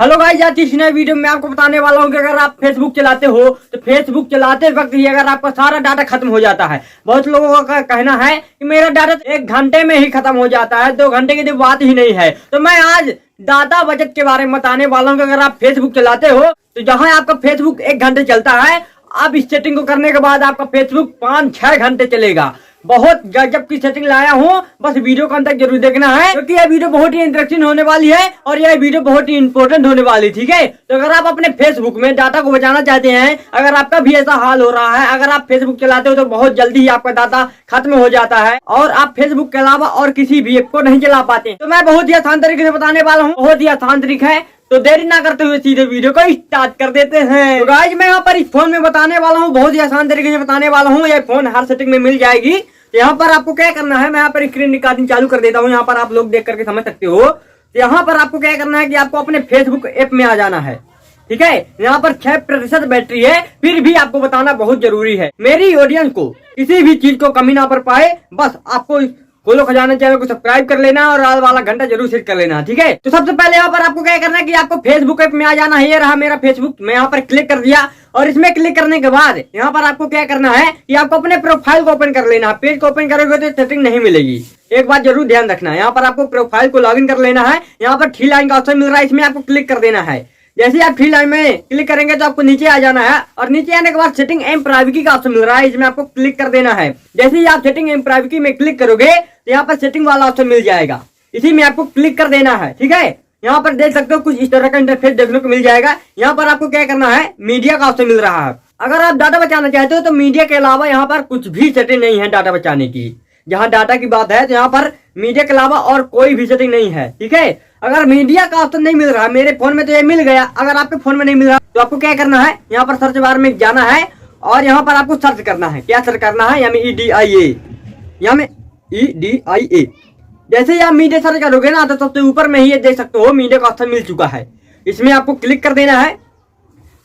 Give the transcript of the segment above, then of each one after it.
Hello guys, आज इस नए वीडियो में आपको बताने वाला हूँ कि अगर आप फेसबुक चलाते हो तो फेसबुक चलाते वक्त ही अगर आपका सारा डाटा खत्म हो जाता है। बहुत लोगों का कहना है कि मेरा डाटा 1 घंटे में ही खत्म हो जाता है, 2 घंटे की तो बात ही नहीं है। तो मैं आज डाटा बचत के बारे में बताने वाला हूँ कि अगर आप फेसबुक चलाते हो तो जहाँ आपका फेसबुक 1 घंटे चलता है, आप इस सेटिंग को करने के बाद आपका फेसबुक 5-6 घंटे चलेगा। बहुत गजब की सेटिंग लाया हूँ, बस वीडियो को अंत तक जरूर देखना है क्योंकि यह वीडियो बहुत ही इंटरेस्टिंग होने वाली है और यह वीडियो बहुत ही इंपॉर्टेंट होने वाली। ठीक है, तो अगर आप अपने फेसबुक में डाटा को बचाना चाहते हैं, अगर आपका भी ऐसा हाल हो रहा है, अगर आप फेसबुक चलाते हो तो बहुत जल्दी ही आपका डाटा खत्म हो जाता है और आप फेसबुक के अलावा और किसी भी ऐप को नहीं चला पाते, तो मैं बहुत ही आसान तरीके से बताने वाला हूँ। बहुत ही आसान तरीका है, तो देरी ना करते हुए सीधे वीडियो को स्टार्ट कर देते हैं। तो गाइस, मैं यहाँ पर इस फोन में बताने वाला हूँ, बहुत ही आसान तरीके से बताने वाला हूँ। ये फोन हर सेटिंग में मिल जाएगी। यहाँ पर आपको क्या करना है, मैं यहाँ पर स्क्रीन रिकॉर्डिंग चालू कर देता हूँ, यहाँ पर आप लोग देख करके समझ सकते हो। यहाँ पर आपको क्या करना है कि आपको अपने फेसबुक ऐप में आ जाना है। ठीक है, यहाँ पर 6% बैटरी है, फिर भी आपको बताना बहुत जरूरी है। मेरी ऑडियंस को किसी भी चीज को कमी ना पड़ पाए, बस आपको खोलो खजाना चैनल को सब्सक्राइब कर लेना और आल वाला घंटा जरूर सेट कर लेना। ठीक है, तो सबसे पहले यहाँ पर आपको क्या करना है कि आपको फेसबुक ऐप में आ जाना है। ये रहा मेरा फेसबुक, मैं यहाँ पर क्लिक कर दिया और इसमें क्लिक करने के बाद यहाँ पर आपको क्या करना है कि आपको अपने प्रोफाइल को ओपन कर लेना है। पेज को ओपन करोगे तो सेटिंग नहीं मिलेगी, एक बात जरूर ध्यान रखना है। यहाँ पर आपको प्रोफाइल को लॉगिन कर लेना है। यहाँ पर 3 लाइन का ऑप्शन मिल रहा है, इसमें आपको क्लिक कर देना है। जैसे आप 3 लाइन में क्लिक करेंगे तो आपको नीचे आ जाना है और नीचे आने के बाद सेटिंग एंड प्राइवेसी का ऑप्शन मिल रहा है, इसमें आपको क्लिक कर देना है। जैसे ही आप सेटिंग एंड प्राइवेसी में क्लिक करोगे तो यहाँ पर सेटिंग वाला ऑप्शन मिल जाएगा, इसी में आपको क्लिक कर देना है। ठीक है, यहाँ पर देख सकते हो कुछ इस तरह का इंटरफेस देखने को मिल जाएगा। यहाँ पर आपको क्या करना है, मीडिया का ऑप्शन मिल रहा है। अगर आप डाटा बचाना चाहते हो तो मीडिया के अलावा यहाँ पर कुछ भी सेटिंग नहीं है डाटा बचाने की। जहाँ डाटा की बात है तो यहाँ पर मीडिया के अलावा और कोई भी सेटिंग नहीं है। ठीक है, अगर मीडिया का ऑप्शन नहीं मिल रहा, मेरे फोन में तो ये मिल गया, अगर आपके फोन में नहीं मिल रहा तो आपको क्या करना है, यहाँ पर सर्च बार में जाना है और यहाँ पर आपको सर्च करना है। क्या सर्च करना है, यहाँ में EDIA, यहाँ में EDIA। जैसे ही आप मीडिया सर्च करोगे ना तो सबसे ऊपर में ही ये देख सकते हो मीडिया का ऑप्शन मिल चुका है, इसमें आपको क्लिक कर देना है।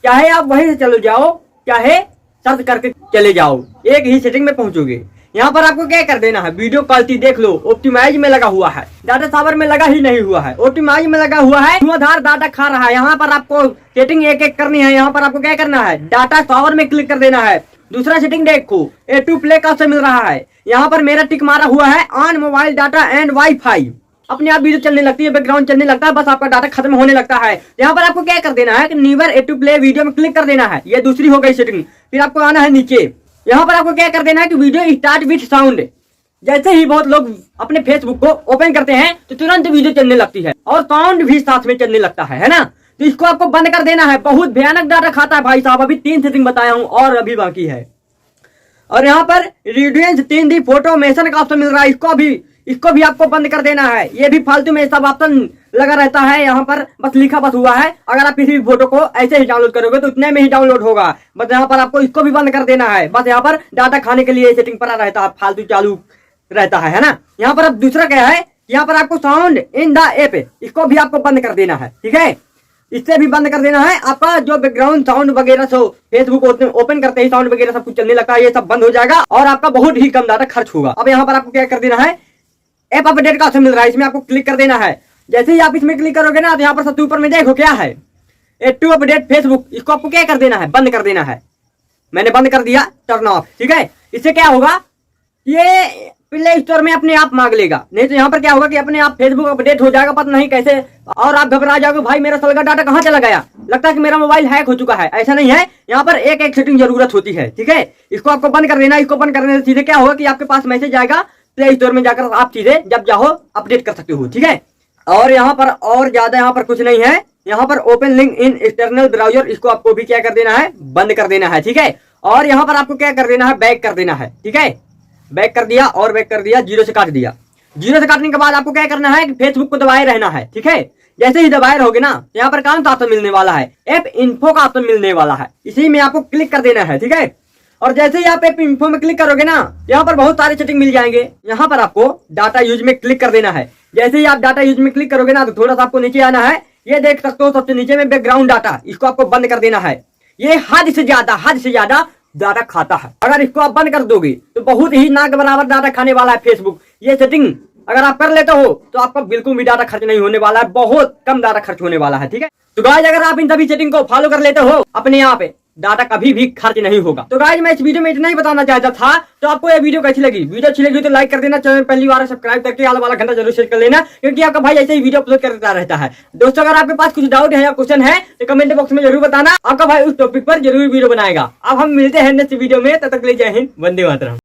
चाहे आप वहीं से चले जाओ, चाहे सर्च करके चले जाओ, एक ही सेटिंग में पहुंचोगे। यहाँ पर आपको क्या कर देना है, वीडियो क्वालिटी देख लो, ऑप्टिमाइज में लगा हुआ है, डाटा सावर में लगा ही नहीं हुआ है, ऑप्टिमाइज में लगा हुआ है, धुआंधार डाटा खा रहा है। यहाँ पर आपको सेटिंग एक एक करनी है। यहाँ पर आपको क्या करना है, डाटा सावर में क्लिक कर देना है। दूसरा सेटिंग देखो, A2 प्ले का ऑप्शन मिल रहा है। यहाँ पर मेरा टिक मारा हुआ है on mobile data and wifi, अपने आप वीडियो चलने लगती है, बैकग्राउंड चलने लगता है, बस आपका डाटा खत्म होने लगता है। यहाँ पर आपको क्या कर देना है कि नीवर A2 प्ले वीडियो में क्लिक कर देना है, ये दूसरी हो गई सेटिंग। फिर आपको आना है नीचे, यहाँ पर आपको क्या कर देना है कि वीडियो स्टार्ट विथ साउंड। जैसे ही बहुत लोग अपने फेसबुक को ओपन करते हैं तो तुरंत वीडियो चलने लगती है और साउंड भी साथ में चलने लगता है ना, तो इसको आपको बंद कर देना है। बहुत भयानक डाटा खाता है भाई साहब, अभी 3 सेटिंग बताया हूँ और अभी बाकी है। और यहाँ पर रेडियंस 3D फोटोमेशन का ऑप्शन मिल रहा है, इसको भी आपको बंद कर देना है। ये भी फालतू में सब ऑप्शन लगा रहता है, यहाँ पर बस लिखा बस हुआ है। अगर आप किसी भी फोटो को ऐसे ही डाउनलोड करोगे तो इतने में ही डाउनलोड होगा, बस यहाँ पर आपको इसको भी बंद कर देना है। बस यहाँ पर डाटा खाने के लिए सेटिंग पर रहता है, फालतू चालू रहता है ना। यहाँ पर अब दूसरा क्या है, यहाँ पर आपको साउंड इन द ऐप, इसको भी आपको बंद कर देना है। ठीक है, इससे भी बंद कर देना है। आपका जो बैकग्राउंड साउंड वगैरह सो फेसबुक ओपन करते ही साउंड वगैरह सब कुछ चलने लगता है, ये सब बंद हो जाएगा और आपका बहुत ही कम डाटा खर्च होगा। अब यहाँ पर आपको क्या कर देना है, ऐप अपडेट का ऑप्शन मिल रहा है, इसमें आपको क्लिक कर देना है। जैसे ही आप इसमें क्लिक करोगे ना तो यहाँ पर सबसे ऊपर में देखो क्या है, A2 अपडेट फेसबुक, इसको आपको क्या कर देना है, बंद कर देना है। मैंने बंद कर दिया, टर्न ऑफ। ठीक है, इससे क्या होगा, ये प्ले स्टोर में अपने आप मांग लेगा, नहीं तो यहाँ पर क्या होगा कि अपने आप फेसबुक अपडेट हो जाएगा, पता नहीं कैसे, और आप घबरा जाओगे भाई मेरा साल का डाटा कहाँ चला गया, लगता है कि मेरा मोबाइल हैक हो चुका है। ऐसा नहीं है, यहाँ पर एक एक सेटिंग जरूरत होती है। ठीक है, इसको आपको बंद कर देना। इसको बंद करने से सीधे क्या होगा कि आपके पास मैसेज आएगा, प्ले स्टोर में जाकर आप सीधे जब चाहो अपडेट कर सकते हो। ठीक है, और यहाँ पर और ज्यादा यहाँ पर कुछ नहीं है। यहाँ पर open link in external browser, इसको आपको भी क्या कर देना है, बंद कर देना है। ठीक है, और यहाँ पर आपको क्या कर देना है, बैक कर देना है। ठीक है, बैक कर दिया और बैक कर दिया, 0 से काट दिया। 0 से काटने के बाद आपको क्या करना है कि फेसबुक को दबाए रहना है। ठीक है, जैसे ही दबाए रहोगे ना यहाँ पर कौन सा ऑप्शन मिलने वाला है, ऐप इन्फो का ऑप्शन मिलने वाला है, इसी में आपको क्लिक कर देना है। ठीक है, और जैसे ही आप ऐप इन्फो में क्लिक करोगे ना यहाँ पर बहुत सारे सेटिंग मिल जाएंगे। यहाँ पर आपको डाटा यूज में क्लिक कर देना है। जैसे ही आप डाटा यूज में क्लिक करोगे ना तो थोड़ा सा आपको नीचे आना है, ये देख सकते हो सबसे नीचे में बैकग्राउंड डाटा, इसको आपको बंद कर देना है। ये हद से ज्यादा डाटा खाता है, अगर इसको आप बंद कर दोगे तो बहुत ही ना के बराबर डाटा खाने वाला है फेसबुक। ये सेटिंग अगर आप कर लेते हो तो आपका बिल्कुल भी डाटा खर्च नहीं होने वाला है, बहुत कम डाटा खर्च होने वाला है। ठीक है, तो गाइस अगर आप इन सभी सेटिंग को फॉलो कर लेते हो अपने आप डाटा कभी भी खर्च नहीं होगा। तो गाइस मैं इस वीडियो में इतना ही बताना चाहता था। तो आपको ये वीडियो कैसी लगी? वीडियो अच्छी लगी तो लाइक कर देना, चैनल पहली बार सब्सक्राइब करके आल वाला घंटा जरूर सेट कर लेना, क्योंकि आपका भाई ऐसे ही वीडियो अपलोड करता रहता है। दोस्तों अगर आपके पास कुछ डाउट है या क्वेश्चन है तो कमेंट बॉक्स में जरूर बताना, आपका भाई उस टॉपिक पर जरूर वीडियो बनाएगा। अब हम मिलते हैं नेक्स्ट वीडियो में, तब तक के लिए जय हिंद, वंदे मातरम।